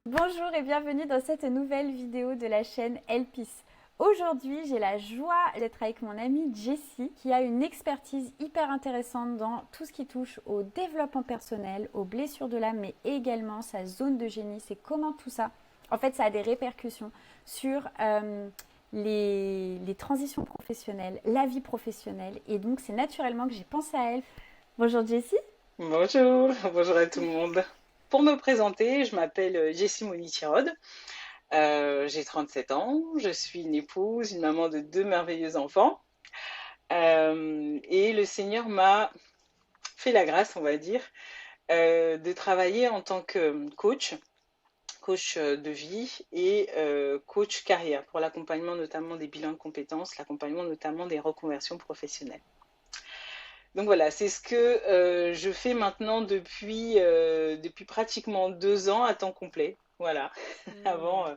Bonjour et bienvenue dans cette nouvelle vidéo de la chaîne Elpis. Aujourd'hui, j'ai la joie d'être avec mon amie Jessie qui a une expertise hyper intéressante dans tout ce qui touche au développement personnel, aux blessures de l'âme, mais également sa zone de génie. C'est comment tout ça, en fait, ça a des répercussions sur les transitions professionnelles, la vie professionnelle. Et donc, c'est naturellement que j'ai pensé à elle. Bonjour Jessie. Bonjour, bonjour à tout le monde. Pour me présenter, je m'appelle Jessie Monitirod, j'ai 37 ans, je suis une épouse, une maman de deux merveilleux enfants, et le Seigneur m'a fait la grâce, on va dire, de travailler en tant que coach de vie et coach carrière pour l'accompagnement notamment des bilans de compétences, l'accompagnement notamment des reconversions professionnelles. Donc voilà, c'est ce que je fais maintenant depuis pratiquement 2 ans à temps complet. Voilà. Avant, Hmm.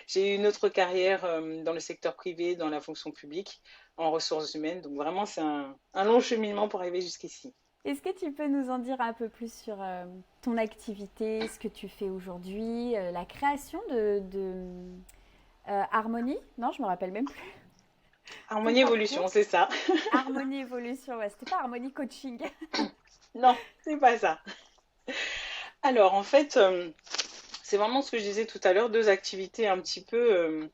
j'ai eu une autre carrière dans le secteur privé, dans la fonction publique, en ressources humaines. Donc vraiment, c'est un long cheminement pour arriver jusqu'ici. Est-ce que tu peux nous en dire un peu plus sur ton activité, ce que tu fais aujourd'hui, la création de Harmonie? Non, je me rappelle même plus. Ton Harmonie parcours. Évolution, c'est ça. Harmonie Évolution, ouais, c'était pas Harmonie Coaching. Non, c'est pas ça. Alors en fait, c'est vraiment ce que je disais tout à l'heure, deux activités un petit peu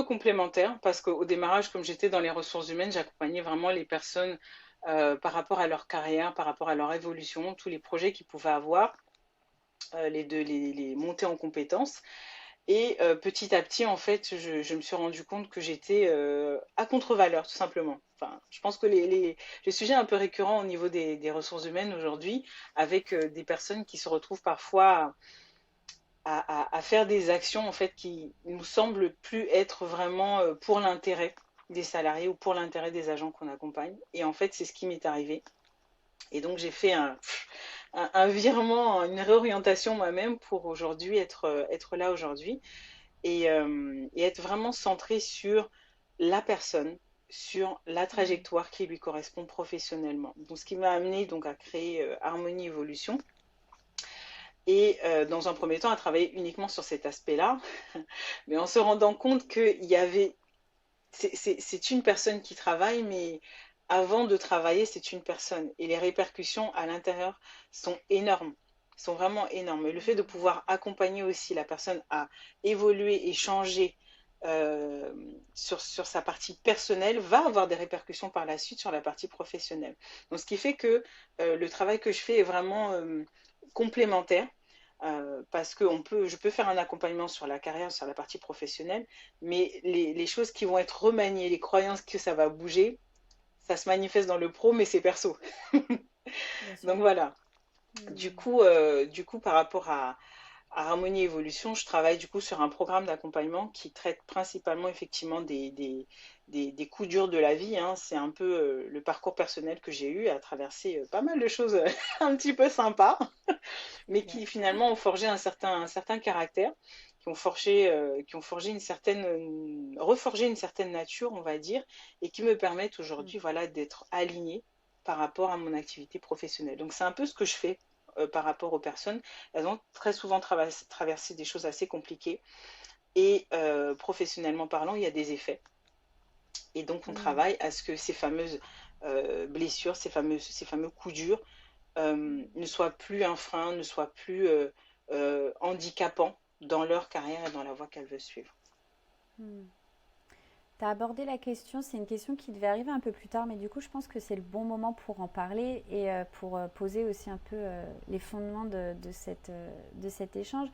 complémentaires, parce qu'au démarrage, comme j'étais dans les ressources humaines, j'accompagnais vraiment les personnes par rapport à leur carrière, par rapport à leur évolution, tous les projets qu'ils pouvaient avoir, les montées en compétences. Et petit à petit, en fait, je me suis rendu compte que j'étais à contre-valeur, tout simplement. Enfin, je pense que les sujets un peu récurrents au niveau des ressources humaines aujourd'hui, avec des personnes qui se retrouvent parfois à faire des actions en fait qui nous semblent plus être vraiment pour l'intérêt des salariés ou pour l'intérêt des agents qu'on accompagne. Et en fait, c'est ce qui m'est arrivé. Et donc, j'ai fait un virement, une réorientation moi-même pour aujourd'hui être là aujourd'hui et être vraiment centré sur la personne, sur la Hmm. trajectoire qui lui correspond professionnellement. Donc, ce qui m'a amené donc à créer Harmonie Evolution et dans un premier temps à travailler uniquement sur cet aspect-là, mais en se rendant compte qu'il y avait, c'est une personne qui travaille, mais avant de travailler, c'est une personne. Et les répercussions à l'intérieur sont énormes, sont vraiment énormes. Et le fait de pouvoir accompagner aussi la personne à évoluer et changer euh, sur sa partie personnelle va avoir des répercussions par la suite sur la partie professionnelle. Donc, ce qui fait que le travail que je fais est vraiment complémentaire. Parce que je peux faire un accompagnement sur la carrière, sur la partie professionnelle, mais les choses qui vont être remaniées, les croyances que ça va bouger, ça se manifeste dans le pro, mais c'est perso. Bien sûr. Donc voilà. Hmm. Du coup, par rapport à Harmonie Évolution, je travaille du coup sur un programme d'accompagnement qui traite principalement effectivement des coups durs de la vie, hein. C'est un peu le parcours personnel que j'ai eu à traverser pas mal de choses un petit peu sympas, mais Claire. qui finalement ont forgé un certain caractère, qui ont forgé reforgé une certaine nature, on va dire, et qui me permettent Hmm. aujourd'hui, voilà, d'être alignée par rapport à mon activité professionnelle. Donc c'est un peu ce que je fais par rapport aux personnes. Elles ont très souvent traversé des choses assez compliquées et professionnellement parlant, il y a des effets. Et donc on Hmm. travaille à ce que ces fameuses blessures, ces fameux coups durs ne soient plus un frein, ne soient plus handicapants dans leur carrière et dans la voie qu'elles veulent suivre. Hmm. Tu as abordé la question, c'est une question qui devait arriver un peu plus tard, mais du coup, je pense que c'est le bon moment pour en parler et pour poser aussi un peu les fondements de cet échange.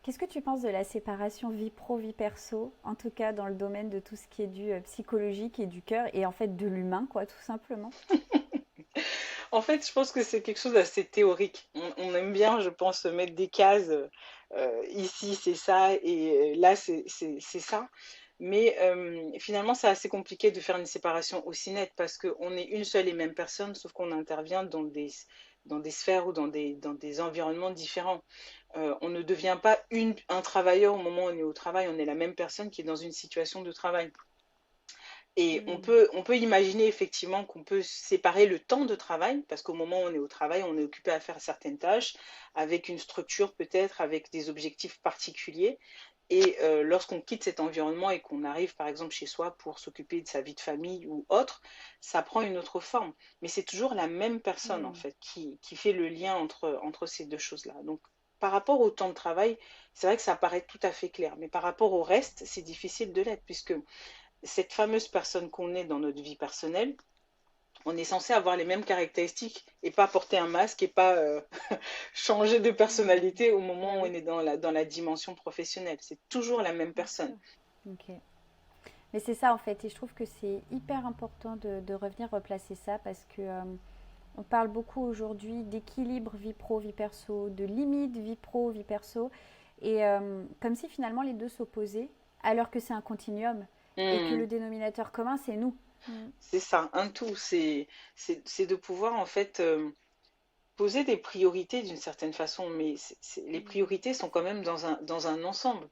Qu'est-ce que tu penses de la séparation vie pro, vie perso, en tout cas dans le domaine de tout ce qui est du psychologique et du cœur et en fait de l'humain, quoi, tout simplement? En fait, je pense que c'est quelque chose d'assez théorique. On aime bien, je pense, mettre des cases. Ici, c'est ça, et là, c'est ça. Mais finalement, c'est assez compliqué de faire une séparation aussi nette parce qu'on est une seule et même personne, sauf qu'on intervient dans des sphères ou dans des environnements différents. On ne devient pas un travailleur au moment où on est au travail, on est la même personne qui est dans une situation de travail. Et Hmm. on peut imaginer effectivement qu'on peut séparer le temps de travail, parce qu'au moment où on est au travail, on est occupé à faire certaines tâches, avec une structure peut-être, avec des objectifs particuliers. Et lorsqu'on quitte cet environnement et qu'on arrive par exemple chez soi pour s'occuper de sa vie de famille ou autre, ça prend une autre forme. Mais c'est toujours la même personne en Hmm. fait qui fait le lien entre ces deux choses-là. Donc par rapport au temps de travail, c'est vrai que ça paraît tout à fait clair. Mais par rapport au reste, c'est difficile de l'être, puisque cette fameuse personne qu'on est dans notre vie personnelle, on est censé avoir les mêmes caractéristiques et pas porter un masque et pas changer de Hmm. personnalité au moment Bah où on oui, est dans la dimension professionnelle. C'est toujours la même bien personne. sûr. Ok. Mais c'est ça en fait, et je trouve que c'est hyper important de revenir replacer ça parce que on parle beaucoup aujourd'hui d'équilibre vie pro, vie perso, de limite vie pro, vie perso, et comme si finalement les deux s'opposaient, alors que c'est un continuum et que Hmm, le dénominateur commun c'est nous. Mm. c'est ça, un tout. C'est de pouvoir en fait poser des priorités d'une certaine façon, mais les priorités sont quand même dans un ensemble.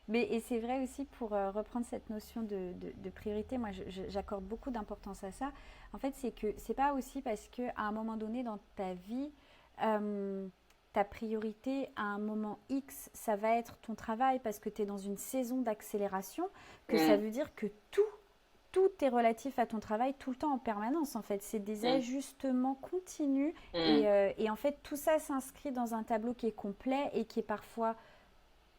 Mais et c'est vrai aussi pour reprendre cette notion de priorité, moi j'accorde beaucoup d'importance à ça. En fait, c'est que c'est pas aussi parce que à un moment donné dans ta vie, euh, ta priorité à un moment X, ça va être ton travail parce que tu es dans une saison d'accélération, que ça Hmm, veut dire que tout est relatif à ton travail tout le temps en permanence. En fait, c'est des hmm, ajustements continus hmm, et en fait tout ça s'inscrit dans un tableau qui est complet et qui est parfois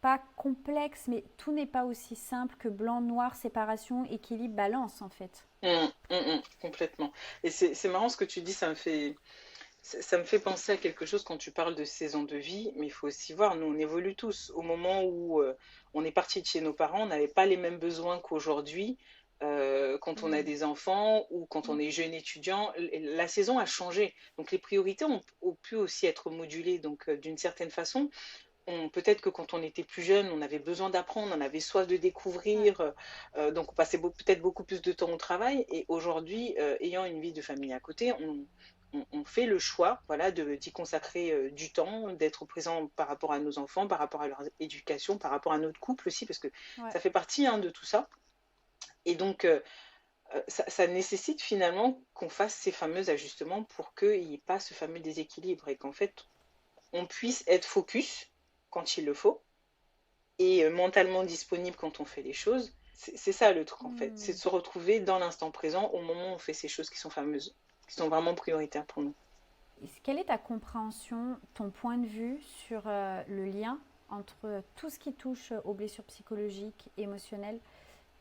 pas complexe, mais tout n'est pas aussi simple que blanc, noir, séparation, équilibre, balance en fait. complètement. Et c'est marrant ce que tu dis, ça me fait penser à quelque chose quand tu parles de saison de vie, mais il faut aussi voir, nous on évolue tous. Au moment où on est parti de chez nos parents, on n'avait pas les mêmes besoins qu'aujourd'hui. Quand on a Mm. des enfants ou quand on est jeune étudiant, la saison a changé. Donc les priorités ont pu aussi être modulées. Donc d'une certaine façon, peut-être que quand on était plus jeune, on avait besoin d'apprendre, on avait soif de Ouais. découvrir, donc on passait peut-être beaucoup plus de temps au travail. Et aujourd'hui, ayant une vie de famille à côté, on fait le choix, voilà, d'y consacrer du temps, d'être présent par rapport à nos enfants, par rapport à leur éducation, par rapport à notre couple aussi, parce que Ouais. ça fait partie hein, de tout ça. Et donc, ça nécessite finalement qu'on fasse ces fameux ajustements pour qu'il n'y ait pas ce fameux déséquilibre et qu'en fait, on puisse être focus quand il le faut et mentalement disponible quand on fait les choses. C'est ça le truc en fait, c'est de Mm. se retrouver dans l'instant présent au moment où on fait ces choses qui sont fameuses, qui sont vraiment prioritaires pour nous. Quelle est ta compréhension, ton point de vue sur le lien entre tout ce qui touche aux blessures psychologiques, émotionnelles,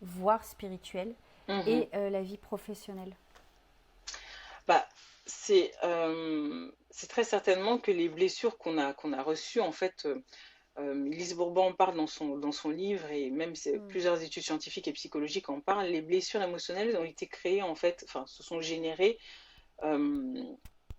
voire spirituelles, Mhm. et la vie professionnelle? Bah, c'est très certainement que les blessures qu'on a reçues, en fait, Lise Bourbeau en parle dans son livre et même Mm. plusieurs études scientifiques et psychologiques en parlent, les blessures émotionnelles ont été créées, en fait, enfin, se sont générées euh,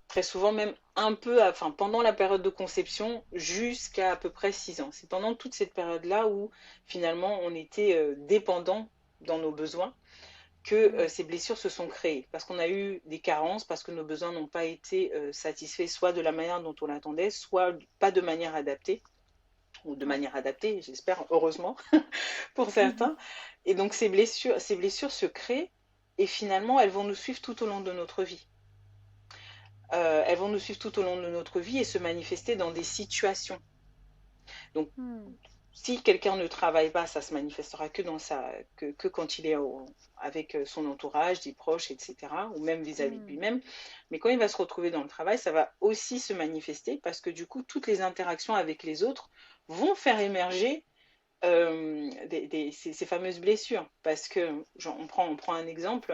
très souvent même un peu, enfin pendant la période de conception jusqu'à à peu près 6 ans. C'est pendant toute cette période-là où finalement on était dépendant dans nos besoins que Mm. ces blessures se sont créées parce qu'on a eu des carences, parce que nos besoins n'ont pas été satisfaits soit de la manière dont on l'attendait, soit pas de manière adaptée ou de Ouais. manière adaptée, j'espère, heureusement pour certains. Et donc ces blessures se créent et finalement elles vont nous suivre tout au long de notre vie. Elles vont nous suivre tout au long de notre vie et se manifester dans des situations. Donc, Mm. si quelqu'un ne travaille pas, ça se manifestera que quand il est avec son entourage, des proches, etc., ou même vis-à-vis de Mm. lui-même. Mais quand il va se retrouver dans le travail, ça va aussi se manifester parce que du coup, toutes les interactions avec les autres vont faire émerger ces fameuses blessures. Parce que, genre, on prend un exemple,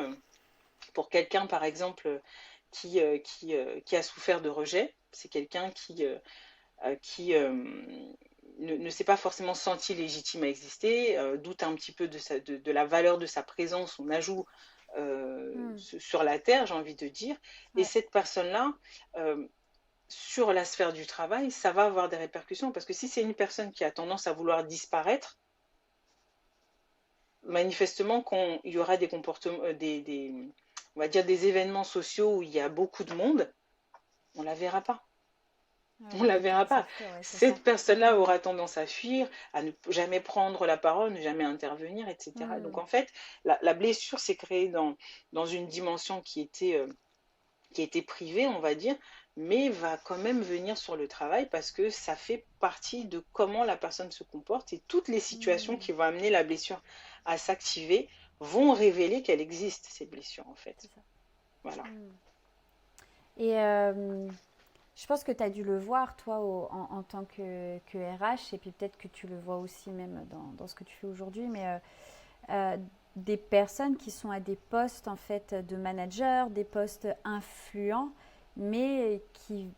pour quelqu'un, par exemple, qui a souffert de rejet. C'est quelqu'un qui ne s'est pas forcément senti légitime à exister, doute un petit peu de la valeur de sa présence, son ajout Mm. sur la Terre, j'ai envie de dire. Et Ouais. cette personne-là, euh, sur la sphère du travail, ça va avoir des répercussions. Parce que si c'est une personne qui a tendance à vouloir disparaître, manifestement, quand il y aura des comportements, on va dire des événements sociaux où il y a beaucoup de monde, on la verra pas. On la verra pas. S'enfuir, ouais, c'est ça. Cette personne-là aura tendance à fuir, à ne jamais prendre la parole, ne jamais intervenir, etc. Donc Hmm. en fait, la blessure s'est créée dans une dimension qui était privée, on va dire, mais va quand même venir sur le travail parce que ça fait partie de comment la personne se comporte et toutes les situations Hmm. qui vont amener la blessure à s'activer vont révéler qu'elle existe, ces blessures en C'est fait. ça. Voilà. Hmm. Et je pense que tu as dû le voir, toi, en tant que RH, et puis peut-être que tu le vois aussi même dans ce que tu fais aujourd'hui, mais euh, des personnes qui sont à des postes en fait de manager, des postes influents, mais qui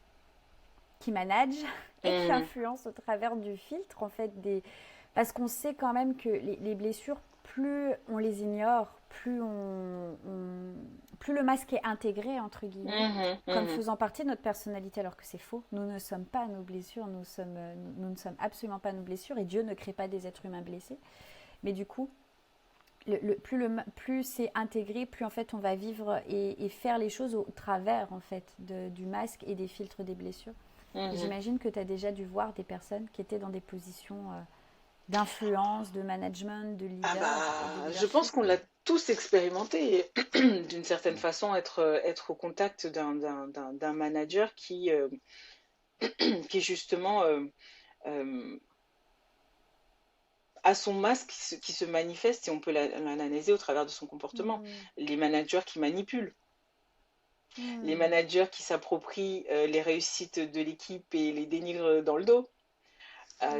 managent et qui Mhm, influencent au travers du filtre en fait des... Parce qu'on sait quand même que les blessures, plus on les ignore, plus le masque est intégré, entre guillemets, mhm, comme mhm. faisant partie de notre personnalité, alors que c'est faux. Nous ne sommes pas nos blessures, nous ne sommes absolument pas nos blessures, et Dieu ne crée pas des êtres humains blessés. Mais du coup, plus c'est intégré, plus en fait on va vivre et faire les choses au travers en fait du masque et des filtres des blessures. Et Mhm. j'imagine que tu as déjà dû voir des personnes qui étaient dans des positions d'influence, de management, de Ah leader et de bah, je pense leadership. qu'on l'a tous expérimenté d'une certaine façon, être au contact d'un manager qui justement euh, a son masque qui se manifeste et on peut l'analyser au travers de son comportement. Hmm. Les managers qui manipulent, les Hmm. managers qui s'approprient les réussites de l'équipe et les dénigrent dans le dos.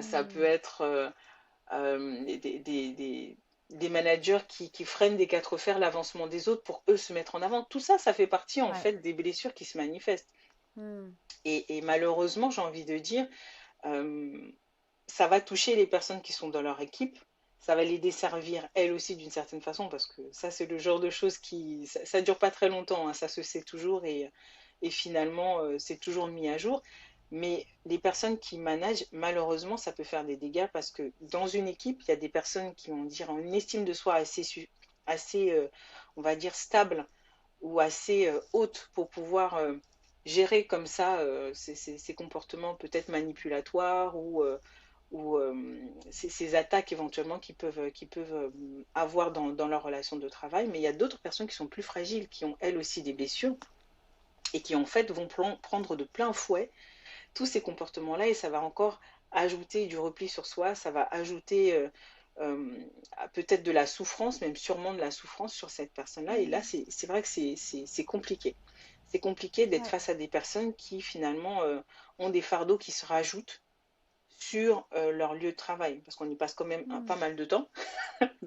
Ça peut Hmm. être des managers qui freinent des quatre fers l'avancement des autres pour eux se mettre en avant. Tout ça, ça fait partie en Ouais. fait des blessures qui se manifestent. Hmm. Et malheureusement, j'ai envie de dire, euh, ça va toucher les personnes qui sont dans leur équipe. Ça va les desservir elles aussi d'une certaine façon parce que ça, c'est le genre de choses qui. Ça dure pas très longtemps, hein, ça se sait toujours et finalement, c'est toujours mis à jour. Mais les personnes qui managent, malheureusement, ça peut faire des dégâts parce que dans une équipe, il y a des personnes qui ont dire, une estime de soi assez on va dire, stable ou assez haute pour pouvoir gérer comme ça ces comportements peut-être manipulatoires ou ces attaques éventuellement qu'ils peuvent avoir dans leur relation de travail. Mais il y a d'autres personnes qui sont plus fragiles, qui ont elles aussi des blessures et qui en fait vont prendre de plein fouet tous ces comportements-là et ça va encore ajouter du repli sur soi, ça va ajouter euh, peut-être de la souffrance, même sûrement de la souffrance sur cette personne-là. Et là, Hmm. c'est vrai que c'est compliqué. C'est compliqué d'être Ouais. face à des personnes qui finalement ont des fardeaux qui se rajoutent sur leur lieu de travail, parce qu'on y passe quand même Hmm. pas mal de temps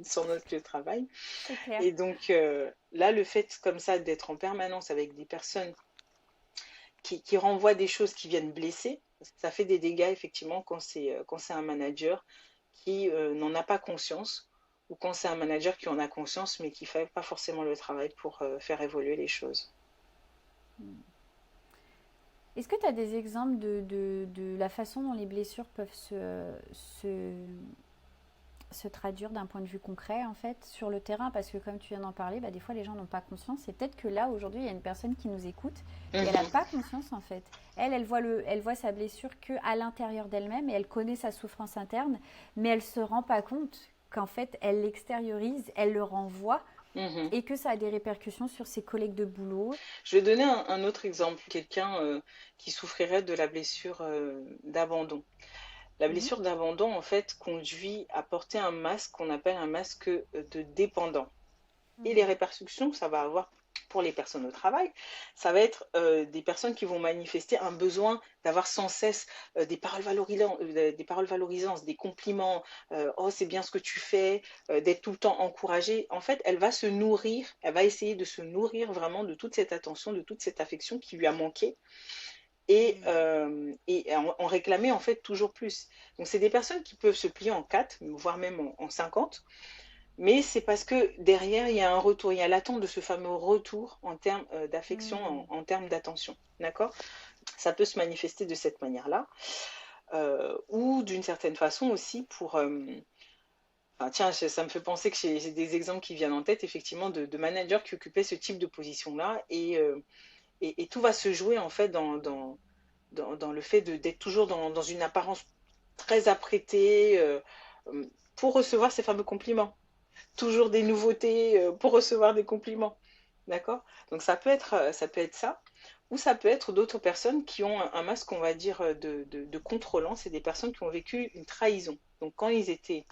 sur notre lieu de travail. C'est clair. Et donc là, le fait comme ça d'être en permanence avec des personnes qui renvoient des choses qui viennent blesser, ça fait des dégâts effectivement quand c'est un manager qui n'en a pas conscience ou quand c'est un manager qui en a conscience mais qui ne fait pas forcément le travail pour faire évoluer les choses. Est-ce que tu as des exemples de la façon dont les blessures peuvent se traduire d'un point de vue concret en fait sur le terrain, parce que comme tu viens d'en parler, bah, des fois les gens n'ont pas conscience, et peut-être que là aujourd'hui il y a une personne qui nous écoute et elle n'a Mhm. pas conscience en fait. Elle voit sa blessure que à l'intérieur d'elle-même et elle connaît sa souffrance interne, mais elle se rend pas compte qu'en fait elle l'extériorise, elle le renvoie, Mhm. et que ça a des répercussions sur ses collègues de boulot. Je vais donner un autre exemple, quelqu'un qui souffrirait de la blessure d'abandon. La Mhm. blessure d'abandon, en fait, conduit à porter un masque qu'on appelle un masque de dépendant. Et les Mhm. répercussions que ça va avoir pour les personnes au travail, ça va être des personnes qui vont manifester un besoin d'avoir sans cesse des paroles valorisantes, des compliments, oh c'est bien ce que tu fais, d'être tout le temps encouragée. En fait, elle va se nourrir, elle va essayer de se nourrir vraiment de toute cette attention, de toute cette affection qui lui a manqué et en réclamer en fait toujours plus. Donc c'est des personnes qui peuvent se plier en 4, voire même en 50, mais c'est parce que derrière, il y a un retour, il y a l'attente de ce fameux retour en termes d'affection, Mhm. en termes d'attention. D'accord. Ça peut se manifester de cette manière-là, ou d'une certaine façon aussi pour. Enfin, tiens, ça me fait penser que j'ai des exemples qui viennent en tête, effectivement, de managers qui occupaient ce type de position-là, et tout va se jouer en fait dans le fait d'être toujours dans une apparence très apprêtée pour recevoir ces fameux compliments. Toujours des nouveautés pour recevoir des compliments. D'accord? Donc ça peut être ça. Ou ça peut être d'autres personnes qui ont un masque, on va dire, de contrôlant. C'est des personnes qui ont vécu une trahison. Donc quand ils étaient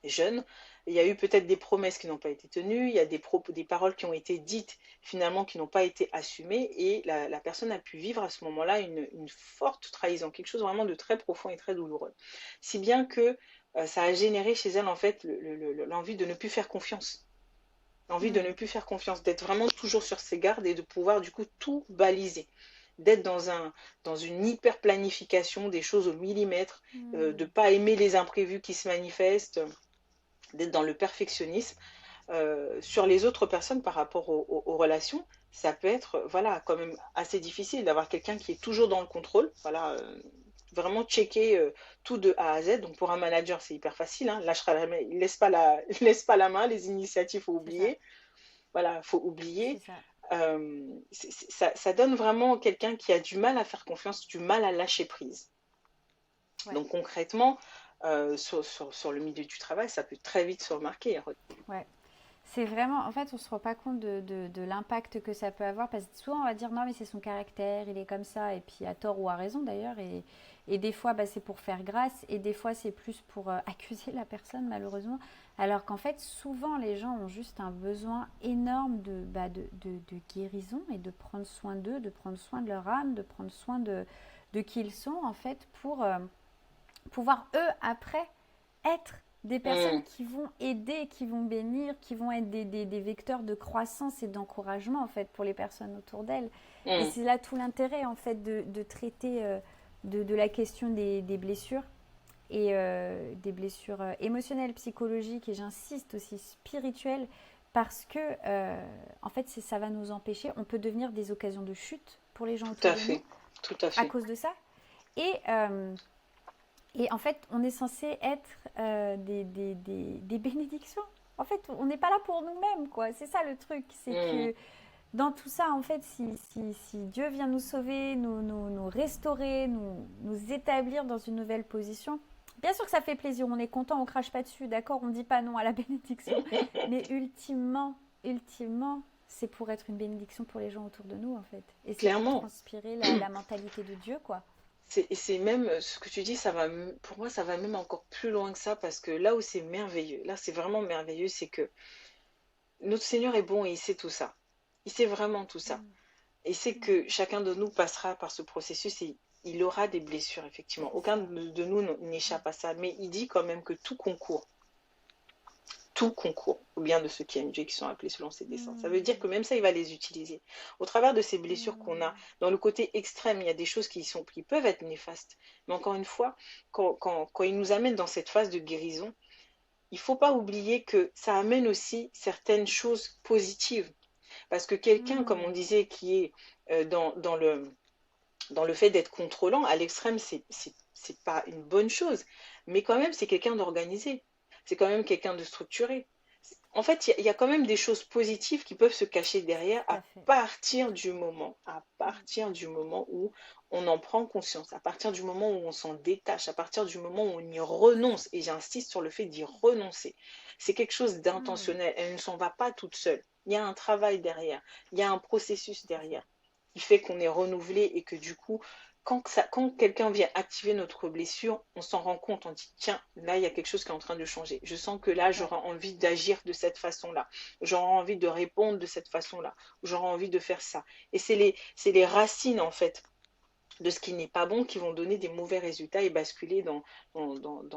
jeunes, il y a eu peut-être des promesses qui n'ont pas été tenues, il y a des paroles qui ont été dites finalement qui n'ont pas été assumées, et la personne a pu vivre à ce moment-là une forte trahison, quelque chose vraiment de très profond et très douloureux. Si bien que ça a généré chez elle en fait l'envie de ne plus faire confiance. L'envie de Hmm. ne plus faire confiance, d'être vraiment toujours sur ses gardes et de pouvoir du coup tout baliser, d'être dans une hyper planification des choses au millimètre, de Hmm. pas aimer les imprévus qui se manifestent, d'être dans le perfectionnisme. Sur les autres personnes par rapport aux relations, ça peut être voilà, quand même assez difficile d'avoir quelqu'un qui est toujours dans le contrôle, voilà, vraiment checker tout de A à Z. Donc pour un manager, c'est hyper facile, hein, lâchera la main, il laisse pas il laisse pas la main, les initiatives, faut C'est ça, oublier. Voilà, faut c'est oublier. ça. Ça donne vraiment quelqu'un qui a du mal à faire confiance, du mal à lâcher prise. Ouais, Donc concrètement, sur le milieu du travail, ça peut très vite se remarquer. ouais. C'est vraiment, en fait, on se rend pas compte de l'impact que ça peut avoir parce que souvent on va dire non, mais c'est son caractère, il est comme ça, et puis à tort ou à raison d'ailleurs. Et des fois, bah, c'est pour faire grâce, et des fois, c'est plus pour accuser la personne, malheureusement. Alors qu'en fait, souvent, les gens ont juste un besoin énorme de guérison et de prendre soin d'eux, de prendre soin de leur âme, de prendre soin de qui ils sont, en fait, pour pouvoir, eux, après, être des personnes Mmh, qui vont aider, qui vont bénir, qui vont être des vecteurs de croissance et d'encouragement en fait pour les personnes autour d'elles. Et mmh, c'est là tout l'intérêt en fait de traiter de la question des blessures et des blessures émotionnelles, psychologiques et j'insiste aussi spirituelles parce que en fait ça va nous empêcher, on peut devenir des occasions de chute pour les gens tout autour à de nous fait, tout à à fait. cause de ça. Et et en fait, on est censé être des bénédictions. En fait, on n'est pas là pour nous-mêmes, quoi. C'est ça le truc. C'est Mmh, que dans tout ça, en fait, si Dieu vient nous sauver, nous restaurer, nous établir dans une nouvelle position, bien sûr que ça fait plaisir. On est content, on crache pas dessus, d'accord. On ne dit pas non à la bénédiction. Mais ultimement, c'est pour être une bénédiction pour les gens autour de nous, en fait. Et c'est pour clairement. transpirer la mentalité de Dieu, quoi. C'est même ce que tu dis, pour moi, ça va même encore plus loin que ça parce que là où c'est merveilleux, là c'est vraiment merveilleux, c'est que notre Seigneur est bon et il sait tout ça. Il sait vraiment tout ça. Mm. Il sait Mm. que chacun de nous passera par ce processus et il aura des blessures, effectivement. C'est Aucun ça. de nous n'échappe à ça. Mais il dit quand même que tout concourt au bien de ceux qui aiment Dieu et qui sont appelés selon ses desseins. Ça veut dire Mm. que même ça, il va les utiliser. Au travers de ces blessures qu'on a, Mm. dans le côté extrême, il y a des choses qui peuvent être néfastes. Mais encore une fois, quand il nous amène dans cette phase de guérison, il ne faut pas oublier que ça amène aussi certaines choses positives. Parce que quelqu'un, comme on Mm. disait, qui est dans le fait d'être contrôlant, à l'extrême, c'est pas une bonne chose. Mais quand même, c'est quelqu'un d'organisé. C'est quand même quelqu'un de structuré. En fait, il y a quand même des choses positives qui peuvent se cacher derrière Tout à fait. à Mm. partir du moment où on en prend conscience, à partir du moment où on s'en détache, à partir du moment où on y renonce. Et j'insiste sur le fait d'y renoncer. C'est quelque chose Mm. d'intentionnel. Elle ne s'en va pas toute seule. Il y a un travail derrière. Il y a un processus C'est ça. derrière qui fait qu'on est renouvelé et que du coup, quand quelqu'un vient activer notre blessure, on s'en rend compte, on dit, tiens, là, il y a quelque chose qui est en train de changer. Je sens que là, Ouais. j'aurai envie d'agir de cette façon-là. J'aurai envie de répondre de cette façon-là. J'aurai envie de faire ça. Et c'est les racines, en fait, de ce qui n'est pas bon qui vont donner des mauvais résultats et basculer dans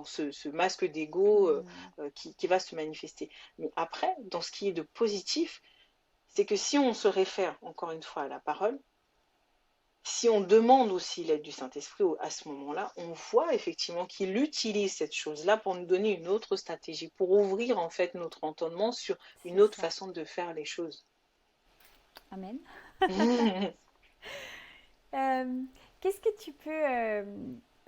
ce masque d'ego Mm. qui va se manifester. Mais après, dans ce qui est de positif, c'est que si on se réfère encore une fois à la parole, si on demande aussi l'aide du Saint-Esprit à ce moment-là, on voit effectivement qu'il utilise cette chose-là pour nous donner une autre stratégie, pour ouvrir en fait notre entendement sur une C'est autre ça. façon de faire les choses. Amen. Euh, Qu'est-ce que tu peux...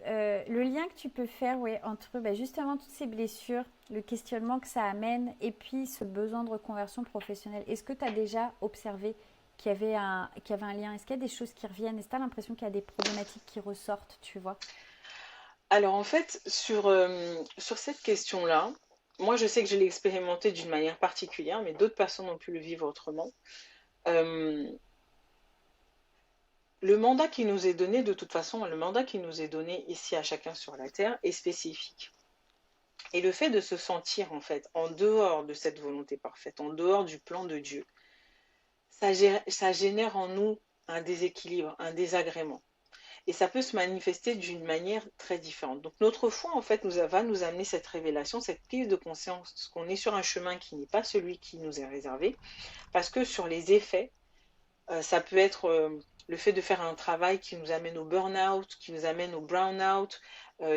le lien que tu peux faire ouais, entre bah, justement toutes ces blessures, le questionnement que ça amène et puis ce besoin de reconversion professionnelle. Est-ce que tu as déjà observé qu'il y avait un lien? Est-ce qu'il y a des choses qui reviennent? Est-ce que tu as l'impression qu'il y a des problématiques qui ressortent, tu vois? Alors en fait, sur cette question-là, moi je sais que je l'ai expérimenté d'une manière particulière, mais d'autres personnes ont pu le vivre autrement. Euh, le mandat qui nous est donné, de toute façon, le mandat qui nous est donné ici à chacun sur la Terre est spécifique. Et le fait de se sentir en fait en dehors de cette volonté parfaite, en dehors du plan de Dieu, ça génère en nous un déséquilibre, un désagrément. Et ça peut se manifester d'une manière très différente. Donc notre foi, en fait, va nous amener cette révélation, cette prise de conscience qu'on est sur un chemin qui n'est pas celui qui nous est réservé, parce que sur les effets, ça peut être le fait de faire un travail qui nous amène au burn-out, qui nous amène au brown-out,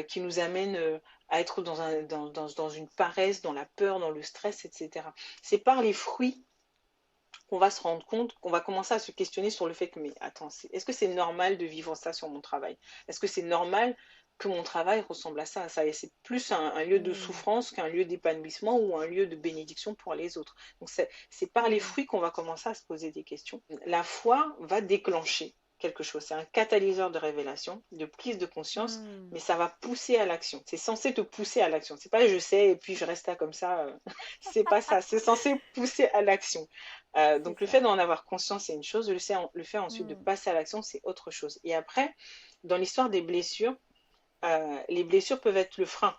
qui nous amène à être dans une paresse, dans la peur, dans le stress, etc. C'est par les fruits qu'on va se rendre compte, qu'on va commencer à se questionner sur le fait que, mais attends, est-ce que c'est normal de vivre ça sur mon travail? Est-ce que c'est normal que mon travail ressemble à ça? C'est plus un lieu de Hmm, souffrance qu'un lieu d'épanouissement ou un lieu de bénédiction pour les autres. Donc c'est par les hmm, fruits qu'on va commencer à se poser des questions. La foi va déclencher quelque chose. C'est un catalyseur de révélation, de prise de conscience, hmm. mais ça va pousser à l'action. C'est censé te pousser à l'action. C'est pas je sais et puis je reste là comme ça. C'est pas ça. C'est censé pousser à l'action. C'est Donc le ça. fait d'en avoir conscience, c'est une chose, le fait ensuite de Hmm, passer à l'action, c'est autre chose. Et après, dans l'histoire des blessures, les blessures peuvent être le frein.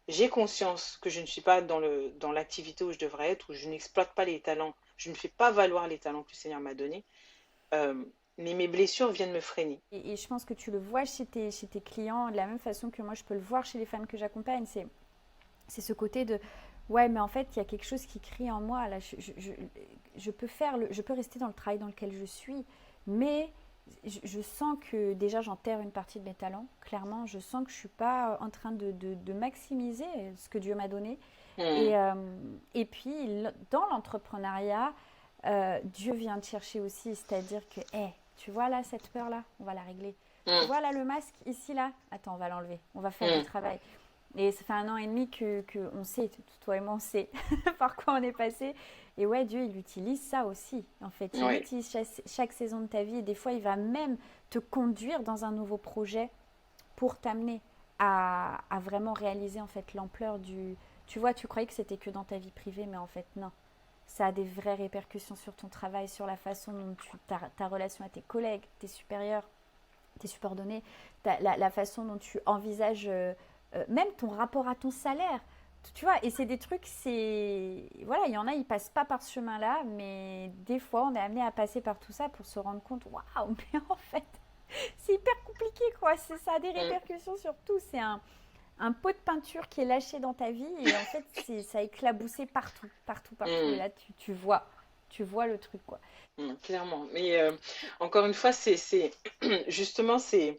J'ai conscience que je ne suis pas dans l'activité où je devrais être, où je n'exploite pas les talents, je ne fais pas valoir les talents que le Seigneur m'a donnés, euh, mais mes blessures viennent me freiner. Et je pense que tu le vois chez tes clients de la même façon que moi je peux le voir chez les femmes que j'accompagne. C'est ce côté de ouais, mais en fait, il y a quelque chose qui crie en moi. Là, je peux rester dans le travail dans lequel je suis, mais je sens que déjà j'enterre une partie de mes talents. Clairement, je sens que je suis pas en train de maximiser ce que Dieu m'a donné. Hmm, Et puis, dans l'entrepreneuriat, Dieu vient te chercher aussi, c'est-à-dire que, hey, tu vois là, cette peur-là, on va la régler. Tu hmm, vois là, le masque ici, là, attends, on va l'enlever, on va faire du hmm, travail. Et ça fait un an et demi que on sait, toi et moi, on sait par quoi on est passé. Et ouais, Dieu, il utilise ça aussi. En fait, il ouais, utilise chaque saison de ta vie. Et des fois, il va même te conduire dans un nouveau projet pour t'amener à vraiment réaliser en fait l'ampleur du. Tu vois, tu croyais que c'était que dans ta vie privée, mais en fait, non. Ça a des vraies répercussions sur ton travail, sur la façon dont ta relation à tes collègues, tes supérieurs, tes subordonnés, la façon dont tu envisages même ton rapport à ton salaire. Tu vois, et c'est des trucs, c'est. Voilà, il y en a, ils passent pas par ce chemin-là, mais des fois, on est amené à passer par tout ça pour se rendre compte, waouh, mais en fait, c'est hyper compliqué, quoi. Ça a des hmm, répercussions sur tout. C'est un pot de peinture qui est lâché dans ta vie, et en fait, ça a éclaboussé partout, partout, partout. Et hmm, là, tu vois le truc, quoi. clairement. Mais encore une fois, justement, c'est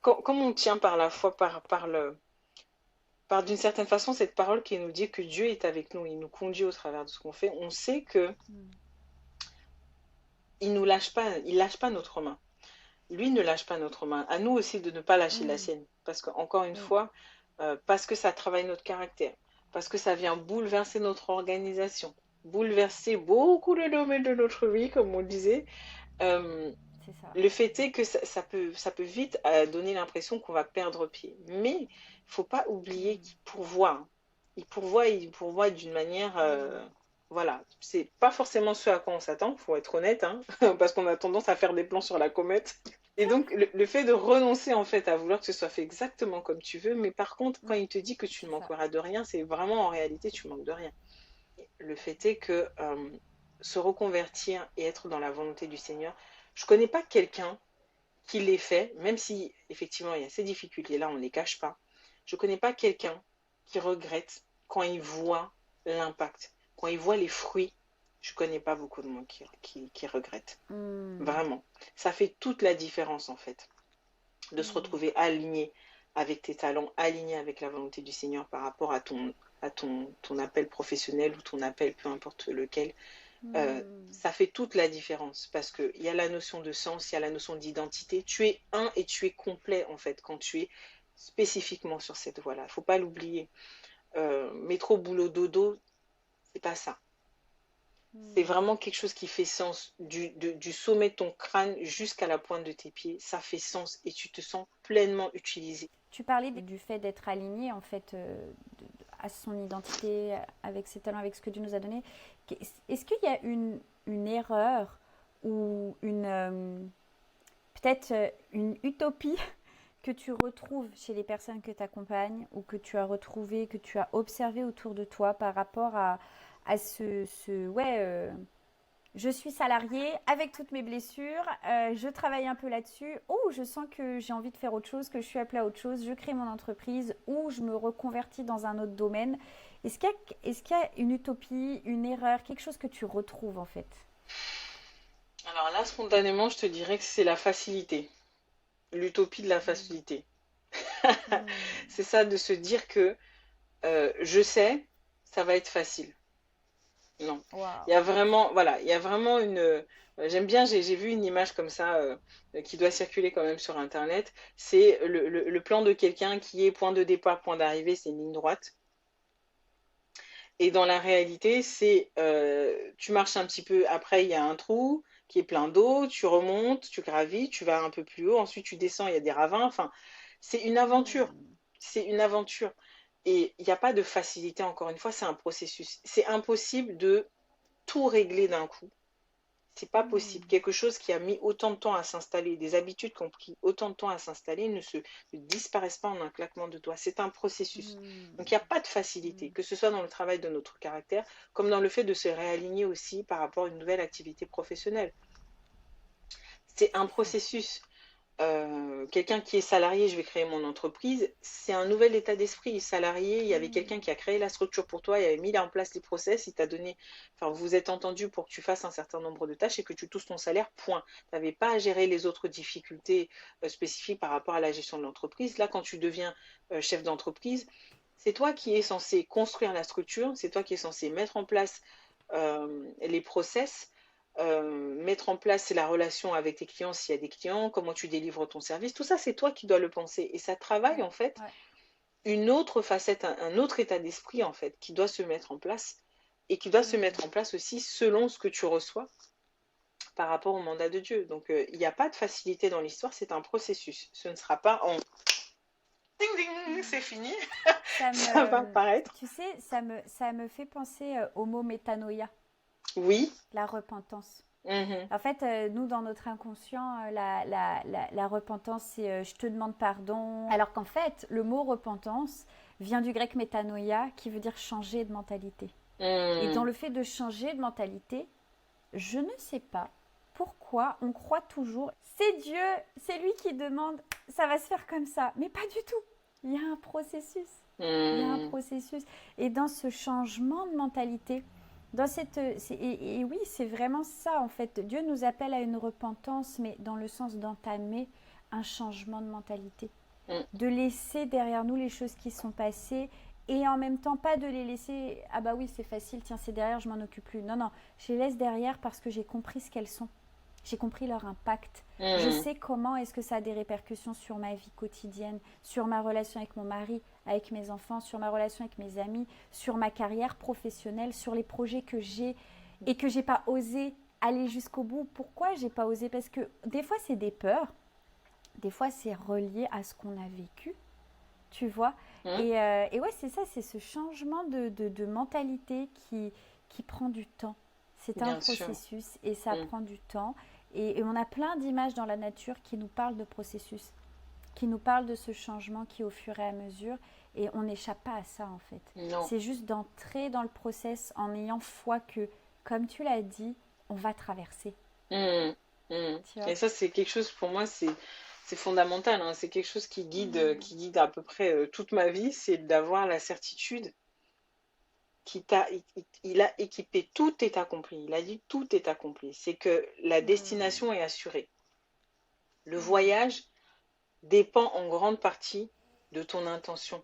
comme on tient par la foi, par d'une certaine façon cette parole qui nous dit que Dieu est avec nous, il nous conduit au travers de ce qu'on fait, on sait que Mm. il lâche pas notre main. Lui ne lâche pas notre main. À nous aussi de ne pas lâcher la Mm. sienne. Parce que, encore une Oui, fois, parce que ça travaille notre caractère, parce que ça vient bouleverser notre organisation, bouleverser beaucoup de domaines de notre vie, comme on disait, euh, c'est ça. le fait est que ça peut vite donner l'impression qu'on va perdre pied. Mais il ne faut pas oublier Mm. qu'il pourvoit, hein. Il pourvoit d'une manière. Mm. Voilà, c'est pas forcément ce à quoi on s'attend, faut être honnête, hein, parce qu'on a tendance à faire des plans sur la comète. Et donc, le fait de renoncer en fait à vouloir que ce soit fait exactement comme tu veux, mais par contre, quand Mm. il te dit que tu ne C'est ça. manqueras de rien, c'est vraiment en réalité tu manques de rien. Le fait est que se reconvertir et être dans la volonté du Seigneur, je connais pas quelqu'un qui l'ait fait, même si effectivement il y a ces difficultés-là, on ne les cache pas. Je connais pas quelqu'un qui regrette quand il voit l'impact, quand il voit les fruits. Je connais pas beaucoup de monde qui regrette. Mm. Vraiment. Ça fait toute la différence en fait, de se Mm. retrouver aligné avec tes talents, aligné avec la volonté du Seigneur par rapport à ton appel professionnel ou ton appel, peu importe lequel. Mm. Ça fait toute la différence parce qu'il y a la notion de sens, il y a la notion d'identité. Tu es un et tu es complet en fait quand tu es spécifiquement sur cette voie-là. Il ne faut pas l'oublier. Métro, boulot, dodo, c'est pas ça. C'est vraiment quelque chose qui fait sens. Du sommet de ton crâne jusqu'à la pointe de tes pieds, ça fait sens et tu te sens pleinement utilisé. Tu parlais du fait d'être aligné en fait à son identité, avec ses talents, avec ce que Dieu nous a donné. Est-ce qu'il y a une erreur ou peut-être une utopie que tu retrouves chez les personnes que tu accompagnes ou que tu as retrouvé, que tu as observé autour de toi par rapport à je suis salariée avec toutes mes blessures, je travaille un peu là-dessus, ou je sens que j'ai envie de faire autre chose, que je suis appelée à autre chose, je crée mon entreprise, ou je me reconvertis dans un autre domaine. Est-ce qu'il y a une utopie, une erreur, quelque chose que tu retrouves en fait? Alors là, spontanément, je te dirais que c'est la facilité, l'utopie de la facilité. Hmm. C'est ça de se dire que je sais, ça va être facile. Non. Il y Waouh. a vraiment, voilà, il y a vraiment une. J'aime bien, j'ai vu une image comme ça qui doit circuler quand même sur Internet. C'est le plan de quelqu'un qui est point de départ, point d'arrivée, c'est une ligne droite. Et dans la réalité, c'est tu marches un petit peu, après il y a un trou qui est plein d'eau, tu remontes, tu gravis, tu vas un peu plus haut, ensuite tu descends, il y a des ravins. Enfin, c'est une aventure. Hmm. C'est une aventure. Et il n'y a pas de facilité, encore une fois, c'est un processus. C'est impossible de tout régler d'un coup. C'est pas possible. Hmm. Quelque chose qui a mis autant de temps à s'installer, des habitudes qui ont pris autant de temps à s'installer ne disparaissent pas en un claquement de doigts. C'est un processus. Hmm. Donc il n'y a pas de facilité, Hmm. que ce soit dans le travail de notre caractère, comme dans le fait de se réaligner aussi par rapport à une nouvelle activité professionnelle. C'est un C'est ça. processus. Quelqu'un qui est salarié, je vais créer mon entreprise, c'est un nouvel état d'esprit. Salarié, il y avait Hmm. quelqu'un qui a créé la structure pour toi, il avait mis en place les process, il t'a donné, enfin, vous vous êtes entendu pour que tu fasses un certain nombre de tâches et que tu touches ton salaire, point. Tu n'avais pas à gérer les autres difficultés spécifiques par rapport à la gestion de l'entreprise. Là, quand tu deviens chef d'entreprise, c'est toi qui es censé construire la structure, c'est toi qui es censé mettre en place les process, mettre en place la relation avec tes clients s'il y a des clients, comment tu délivres ton service, tout ça c'est toi qui dois le penser et ça travaille Ouais. en fait Ouais. une autre facette, un autre état d'esprit en fait qui doit se mettre en place et qui doit se mettre en Hmm. place aussi selon ce que tu reçois par rapport au mandat de Dieu. Donc il n'y a pas de facilité dans l'histoire, c'est un processus. Ce ne sera pas en ding ding, c'est fini, Ça ça va me, apparaître. tu sais, ça me fait penser au mot métanoïa, Oui. la repentance. Mhm. En fait, nous, dans notre inconscient, la repentance, c'est je te demande pardon. Alors qu'en fait, le mot repentance vient du grec métanoïa, qui veut dire changer de mentalité. Et dans Mhm. le fait de changer de mentalité, je ne sais pas pourquoi on croit toujours, c'est Dieu, c'est lui qui demande, ça va se faire comme ça. Mais pas du tout. Il y a un processus. Il y a un Mhm. processus. Et dans ce changement de mentalité, et oui, c'est vraiment ça en fait. Dieu nous appelle à une repentance, mais dans le sens d'entamer un changement de mentalité, Mhm. de laisser derrière nous les choses qui sont passées et en même temps pas de les laisser ah bah oui c'est facile, tiens c'est derrière, je m'en occupe plus. Non, non, je les laisse derrière parce que j'ai compris ce qu'elles sont. J'ai compris leur impact. Je Mhm. sais comment est-ce que ça a des répercussions sur ma vie quotidienne, sur ma relation avec mon mari, avec mes enfants, sur ma relation avec mes amis, sur ma carrière professionnelle, sur les projets que j'ai et que j'ai pas osé aller jusqu'au bout. Pourquoi j'ai pas osé? Parce que des fois c'est des peurs, des fois c'est relié à ce qu'on a vécu, tu vois. Mhm. Et ouais, c'est ça, c'est ce changement de mentalité qui prend du temps. C'est un Bien sûr. processus et ça Mhm. prend du temps. Et on a plein d'images dans la nature qui nous parlent de processus, qui nous parlent de ce changement qui est au fur et à mesure. Et on n'échappe pas à ça en fait. Non. C'est juste d'entrer dans le process en ayant foi que, comme tu l'as dit, on va traverser. Mhm. Mhm. Tu vois. Et ça, c'est quelque chose pour moi, c'est fondamental, hein. C'est quelque chose qui guide à peu près toute ma vie, c'est d'avoir la certitude il a équipé, tout est accompli. Il a dit tout est accompli. C'est que la Hmm. destination est assurée. Le Hmm. voyage dépend en grande partie de ton intention.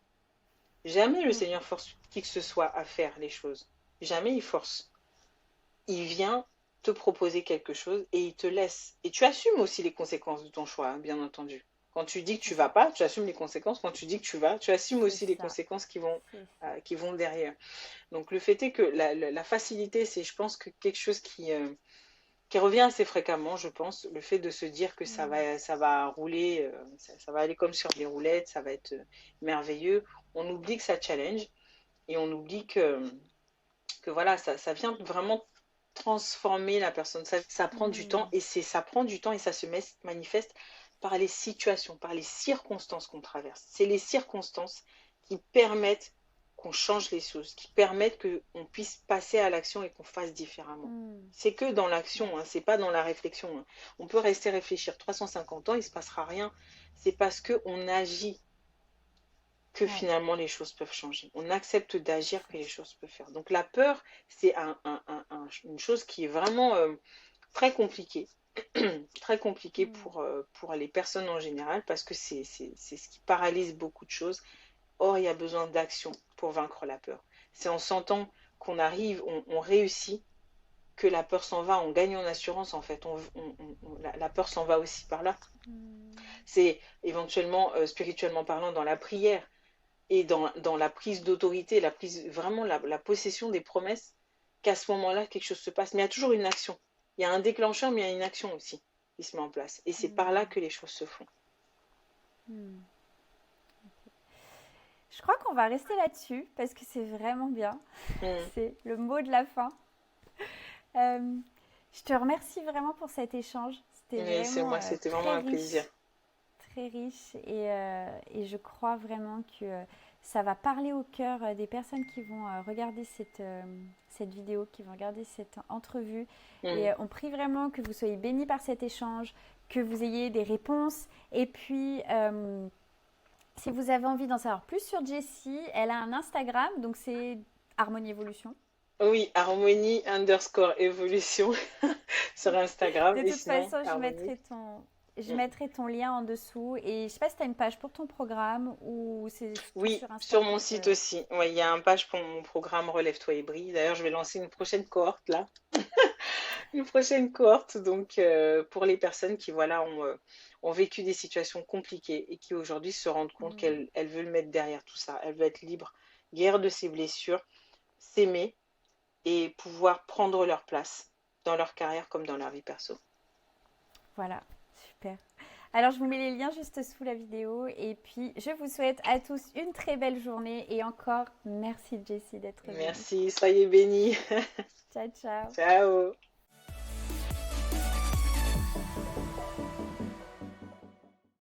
Jamais le Hmm. Seigneur force qui que ce soit à faire les choses. Jamais il force. Il vient te proposer quelque chose et il te laisse. Et tu assumes aussi les conséquences de ton choix, hein, bien entendu. Quand tu dis que C'est tu vas ça. pas, tu assumes les conséquences. Quand tu dis que tu vas, tu assumes C'est aussi les ça. conséquences C'est ça. qui vont derrière. Donc le fait est que la facilité, c'est, je pense, que quelque chose qui revient assez fréquemment, je pense, le fait de se dire que Mm. ça va rouler, ça va aller comme sur des roulettes, ça va être merveilleux. On oublie que ça challenge et on oublie que voilà, ça vient vraiment transformer la personne. Ça prend du temps Mm. et ça prend du temps et ça se manifeste par les situations, par les circonstances qu'on traverse. C'est les circonstances qui permettent qu'on change les choses, qui permettent qu'on puisse passer à l'action et qu'on fasse différemment. Mm. C'est que dans l'action, Ouais. hein, c'est pas dans la réflexion, hein. On peut rester réfléchir 350 ans, il se passera rien. C'est parce qu'on agit que Ouais. finalement les choses peuvent changer. On accepte d'agir que les choses peuvent faire. Donc la peur, c'est une chose qui est vraiment très compliquée, très compliquée Mm. pour les personnes en général, parce que c'est ce qui paralyse beaucoup de choses. Or, il y a besoin d'action pour vaincre la peur. C'est en sentant qu'on arrive, on réussit, que la peur s'en va, on gagne en assurance en fait. La peur s'en va aussi par là. Mm. C'est éventuellement, spirituellement parlant, dans la prière et dans la prise d'autorité, la prise, vraiment la possession des promesses, qu'à ce moment-là, quelque chose se passe. Mais il y a toujours une action. Il y a un déclencheur, mais il y a une action aussi qui se met en place. Et c'est par là Mm. que les choses se font. Mm. Je crois qu'on va rester là-dessus parce que c'est vraiment bien. Mm. C'est le mot de la fin. Euh, je te remercie vraiment pour cet échange. C'était Et c'est vraiment moi, c'était vraiment très un plaisir. riche, très riche. Et je crois vraiment que ça va parler au cœur des personnes qui vont regarder cette vidéo, qui vont regarder cette entrevue. Et Mm. on prie vraiment que vous soyez bénis par cet échange, que vous ayez des réponses. Et puis, si vous avez envie d'en savoir plus sur Jessie, elle a un Instagram, donc c'est Harmonie Évolution. Oui, harmonie underscore évolution sur Instagram De et toute sinon façon, harmonie. je Mm. mettrai ton lien en dessous. Et je sais pas si tu as une page pour ton programme ou c'est tout Oui, sur Insta sur mon pour te... site aussi. Ouais, il y a un page pour mon programme Relève-toi et brille. D'ailleurs, je vais lancer une prochaine cohorte là. Une prochaine cohorte, donc pour les personnes qui voilà, ont vécu des situations compliquées et qui aujourd'hui se rendent compte Hmm. qu'elles veulent mettre derrière tout ça. Elles veulent être libres, guérir de ses blessures, s'aimer et pouvoir prendre leur place dans leur carrière comme dans leur vie perso. Voilà, super. Alors, je vous mets les liens juste sous la vidéo. Et puis, je vous souhaite à tous une très belle journée. Et encore, merci Jessie d'être venue. Merci, soyez bénis. Ciao, ciao. Ciao.